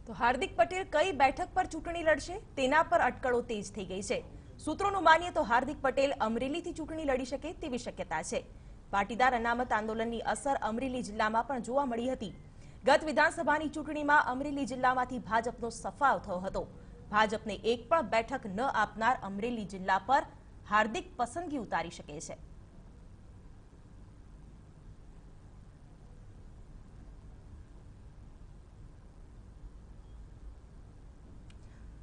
તો હાર્દિક પટેલ કઈ બેઠક પર ચૂંટણી લડશે તેના પર અટકળો તેજ થઈ ગઈ છે। સૂત્રોનું માનીએ તો હાર્દિક પટેલ અમરેલીથી ચૂંટણી લડી શકે તેવી શક્યતા છે। પાટીદાર અનામત આંદોલનની અસર અમરેલી જિલ્લામાં પણ જોવા મળી હતી। ગત વિધાનસભાની ચૂંટણીમાં અમરેલી જિલ્લામાંથી ભાજપનો સફાવ થયો હતો। ભાજપને એક પણ બેઠક ન આપનાર અમરેલી જિલ્લા પર હાર્દિક પસંદગી ઉતારી શકે છે।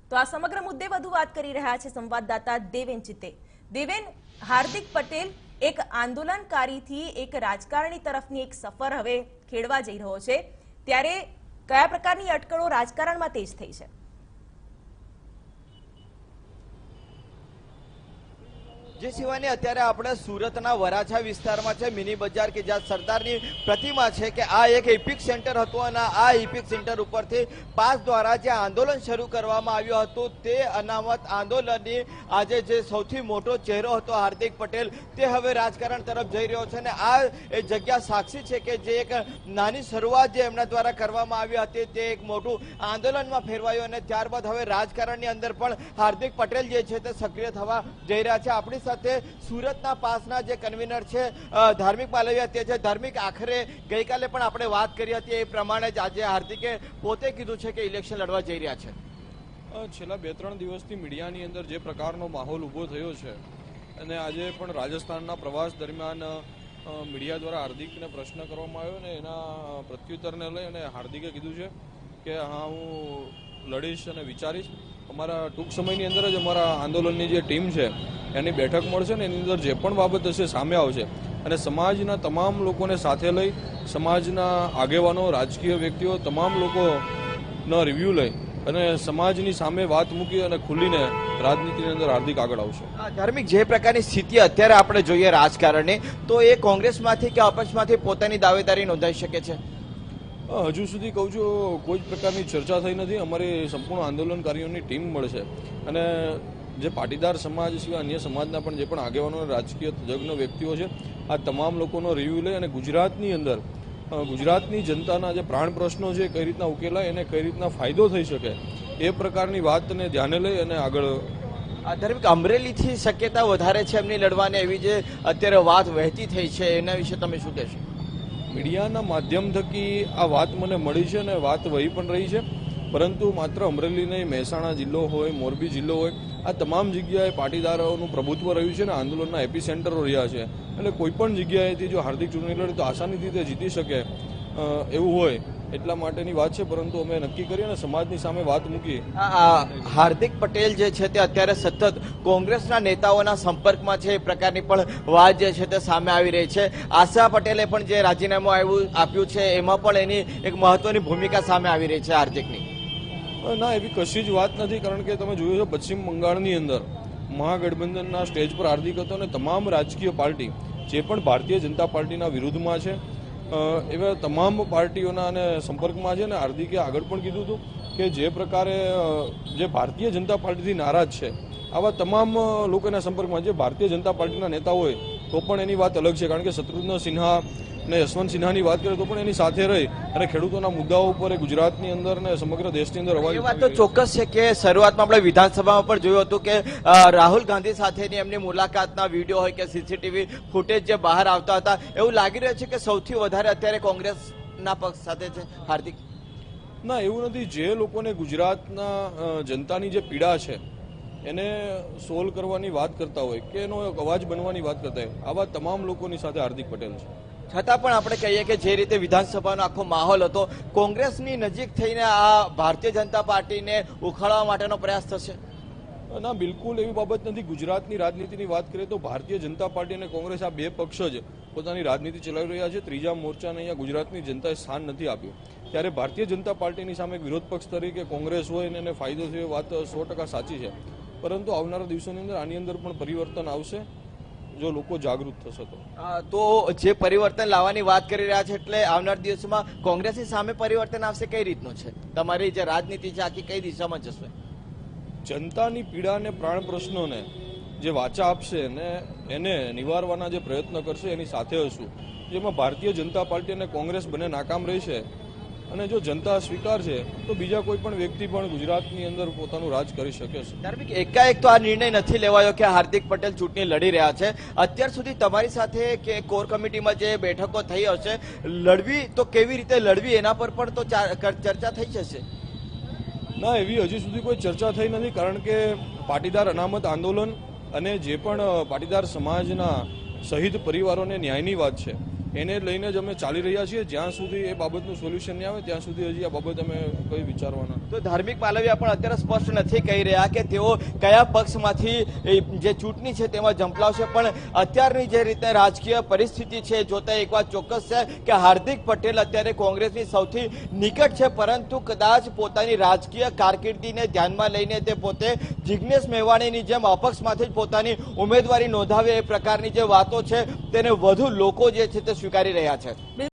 तो आ समग्र मुद्दे વધુ વાત કરી રહ્યા છે સંવાદદાતા દેવેન ચિત્તે। દેવેન, હાર્દિક પટેલ એક આંદોલનકારીથી એક રાજકારણી તરફની એક સફર હવે ખેડવા જઈ રહ્યો છે, ત્યારે કયા પ્રકારની અટકળો રાજકારણમાં તેજ થઈ છે? જે સિવાયની અત્યારે આપણે સુરતના વરાછા વિસ્તારમાં છે મિની બજાર કે જ્યાં સરદારની પ્રતિમા છે કે આ એક એપિક સેન્ટર હતું અને આ એપિક સેન્ટર ઉપરથી પાસ દ્વારા જે આંદોલન શરૂ કરવામાં આવ્યું હતું તે અનામત આંદોલનની આજે જે સૌથી મોટો ચહેરો હતો હાર્દિક પટેલ તે હવે રાજકારણ તરફ જઈ રહ્યો છે અને આ એ જગ્યા સાક્ષી છે કે જે એક નાની શરૂઆત જે એમના દ્વારા કરવામાં આવી હતી તે એક મોટું આંદોલનમાં ફેરવાયું અને ત્યારબાદ હવે રાજકારણની અંદર પણ હાર્દિક પટેલ જે છે તે સક્રિય થવા જઈ રહ્યા છે। આપણી સાથે સુરતના પાસના જે કન્વીનર છે ધાર્મિક પાલવિયા તે છે। ધાર્મિક, આખરે ગઈકાલે પણ આપણે વાત કરી હતી એ પ્રમાણે જ આજે હાર્દિકે પોતે કીધું છે કે ઇલેક્શન લડવા જઈ રહ્યા છે। છેલ્લા 2-3 દિવસથી મીડિયાની અંદર જે પ્રકારનો માહોલ ઊભો થયો છે અને આજે પણ રાજસ્થાનના પ્રવાસ દરમિયાન મીડિયા દ્વારા હાર્દિકને પ્રશ્ન કરવામાં આવ્યો ને એના પ્રત્યુત્તરને લઈ અને હાર્દિકે કીધું છે કે હા હું લડીશ અને વિચારીશ। અમારા ટૂંક સમયની અંદર જ અમારા આંદોલનની જે ટીમ છે એની બેઠક મળશે ને એની અંદર જે પણ બાબત હશે સામે આવશે અને સમાજના તમામ લોકોને સાથે લઈ સમાજના આગેવાનો, રાજકીય વ્યક્તિઓ તમામ લોકોનો રિવ્યૂ લઈ અને સમાજની સામે વાત મૂકી અને ખુલીને રાજનીતિની અંદર હાર્દિક આગળ આવશે। ધાર્મિક, જે પ્રકારની સ્થિતિ અત્યારે આપણે જોઈએ રાજકારણની, તો એ કોંગ્રેસમાંથી કે અપક્ષમાંથી પોતાની દાવેદારી નોંધાઈ શકે છે? હજુ સુધી કહું છું કોઈ જ પ્રકારની ચર્ચા થઈ નથી। અમારી સંપૂર્ણ આંદોલનકારીઓની ટીમ મળશે અને જે પાટીદાર સમાજ સિવાય અન્ય સમાજના પણ જે પણ આગેવાનો રાજકીય તજજ્ઞ વ્યક્તિઓ છે આ તમામ લોકોનો રિવ્યૂ લઈ અને ગુજરાતની અંદર ગુજરાતની જનતાના જે પ્રાણ પ્રશ્નો છે કઈ રીતના ઉકેલાય અને કઈ રીતના ફાયદો થઈ શકે એ પ્રકારની વાતને ધ્યાને લઈ અને આગળ ધાર્મિક, અમરેલીથી શક્યતા વધારે છે એમની લડવાની એવી જે અત્યારે વાત વહેતી થઈ છે એના વિશે તમે શું કહેશો? મીડિયાના માધ્યમ થકી આ વાત મને મળી છે અને વાત વહી પણ રહી છે, પરંતુ માત્ર અમરેલી નહીં, મહેસાણા જિલ્લો હોય, મોરબી જિલ્લો હોય, આ તમામ જગ્યાએ પાટીદારોનું પ્રભુત્વ રહ્યું છે અને આંદોલનના એપી સેન્ટરો રહ્યા છે। એટલે કોઈ પણ જગ્યાએથી જો હાર્દિક ચૂંટણી લડે તો આસાનીથી તે જીતી શકે એવું હોય એટલા માટેની વાત છે, પરંતુ અમે નક્કી કરી અને સમાજની સામે વાત મૂકી। હાર્દિક પટેલ જે છે તે અત્યારે સતત કોંગ્રેસના નેતાઓના સંપર્કમાં છે એ પ્રકારની પણ વાત જે છે તે સામે આવી રહી છે। આશા પટેલે પણ જે રાજીનામું આપ્યું છે એમાં પણ એની એક મહત્વની ભૂમિકા સામે આવી રહી છે હાર્દિકની। ના, એવી કશી જ વાત નથી, કારણ કે તમે જોયું છે પશ્ચિમ બંગાળની અંદર મહાગઠબંધનના સ્ટેજ પર હાર્દિક હતો અને તમામ રાજકીય પાર્ટી જે પણ ભારતીય જનતા પાર્ટીના વિરુદ્ધમાં છે એવા તમામ પાર્ટીઓના અને સંપર્કમાં છે ને હાર્દિકે આગળ પણ કીધું હતું કે જે પ્રકારે જે ભારતીય જનતા પાર્ટીથી નારાજ છે આવા તમામ લોકોના સંપર્કમાં જે ભારતીય જનતા પાર્ટીના નેતા હોય તો પણ એની વાત અલગ છે, કારણ કે શત્રુઘ્ન સિન્હા ને યશવંત સિન્હાની વાત કરીએ તો પણ એની સાથે રહી અને ખેડૂતોના મુદ્દાઓ ઉપર ગુજરાતની અંદર ને સમગ્ર દેશની અંદર અવાજ. એ વાત તો ચોક્કસ છે કે શરૂઆતમાં આપણે વિધાનસભામાં પણ જોયું હતું કે રાહુલ ગાંધી સાથેની એમની મુલાકાતના વિડીયો હોય કે સીસીટીવી ફૂટેજ જે બહાર આવતા હતા, એવું લાગી રહ્યું છે કે સૌથી વધારે અત્યારે કોંગ્રેસના પક્ષ સાથે છે હાર્દિક? ના, એવું નથી। જે લોકોને ગુજરાતના જનતાની જે પીડા છે એને સોલ્વ કરવાની વાત કરતા હોય કે એનો અવાજ બનવાની વાત કરતા હોય આવા તમામ લોકોની સાથે હાર્દિક પટેલ છે। છતાં પણ આપણે કહીએ કે જે રીતે વિધાનસભાનો આખો માહોલ હતો, કોંગ્રેસની નજીક થઈને આ ભારતીય જનતા પાર્ટીને ઉખાડવા માટેનો પ્રયાસ થશે? ના, બિલકુલ એવી બાબત નથી। ગુજરાતની રાજનીતિની વાત કરીએ તો ભારતીય જનતા પાર્ટી અને કોંગ્રેસ આ બે પક્ષ જ પોતાની રાજનીતિ ચલાવી રહ્યા છે। ત્રીજા મોરચાને અહીંયા ગુજરાતની જનતાએ સ્થાન નથી આપ્યું, ત્યારે ભારતીય જનતા પાર્ટીની સામે વિરોધ પક્ષ તરીકે કોંગ્રેસ હોય અને એને ફાયદો થયો વાત 100% સાચી છે, પરંતુ આવનારા દિવસોની અંદર આની અંદર પણ પરિવર્તન આવશે જો લોકો જાગૃત થશે તો જે પરિવર્તન લાવવાની વાત કરી રહ્યા છે એટલે આવનાર દિવસોમાં કોંગ્રેસની સામે પરિવર્તન આવશે કઈ રીતનું છે? તમારી જે રાજનીતિ છે આખી કઈ દિશામાં જશે? જનતાની પીડા અને પ્રાણ પ્રશ્નોને જે વાચા આપશે ને એને નિવારવાના જે પ્રયત્ન કરશે એની સાથે હશું। જેમાં ભારતીય જનતા પાર્ટી અને કોંગ્રેસ બંને નાકામ રહી છે અને જો જનતા સ્વીકારશે તો બીજા કોઈ પણ વ્યક્તિ પણ ગુજરાતની અંદર પોતાનું રાજ કરી શકે છે. ધાર્મિક એકાએક તો આ નિર્ણય નથી લેવાયો કે હાર્દિક પટેલ ચૂંટણી લડી રહ્યા છે. અત્યાર સુધી તમારી સાથે કે કોર કમિટીમાં જે બેઠકો થઈ હશે, લડવી તો કેવી રીતે લડવી એના પર પણ તો ચર્ચા થઈ જશે. ના, એવી હજી સુધી કોઈ ચર્ચા થઈ નથી, કારણ કે પાટીદાર અનામત આંદોલન અને જે પણ પાટીદાર સમાજના શહીદ પરિવારોને ન્યાયની વાત છે એને લઈને જ અમે ચાલી રહ્યા છીએ. જ્યાં સુધી એ બાબતનું સોલ્યુશન નહીં આવે ત્યાં સુધી હજી આ બાબત અમે કંઈ વિચારવાના. તો ધાર્મિક માલવિયા પણ અત્યારે સ્પષ્ટ નથી કહી રહ્યા કે તેઓ કયા પક્ષમાંથી જે ચૂંટણી છે તેમાં ઝંપલાવશે, પણ અત્યારની જે રીતે રાજકીય પરિસ્થિતિ છે જોતા એક વાત ચોક્કસ છે કે હાર્દિક પટેલ અત્યારે કોંગ્રેસની સૌથી નિકટ છે, પરંતુ કદાચ પોતાની રાજકીય કારકિર્દીને ધ્યાનમાં લઈને તે પોતે જિગ્નેશ મેવાણીની જેમ અપક્ષમાંથી જ પોતાની ઉમેદવારી નોંધાવે એ પ્રકારની જે વાતો છે તેને વધુ લોકો જે છે તે સ્વીકારી રહ્યા છે.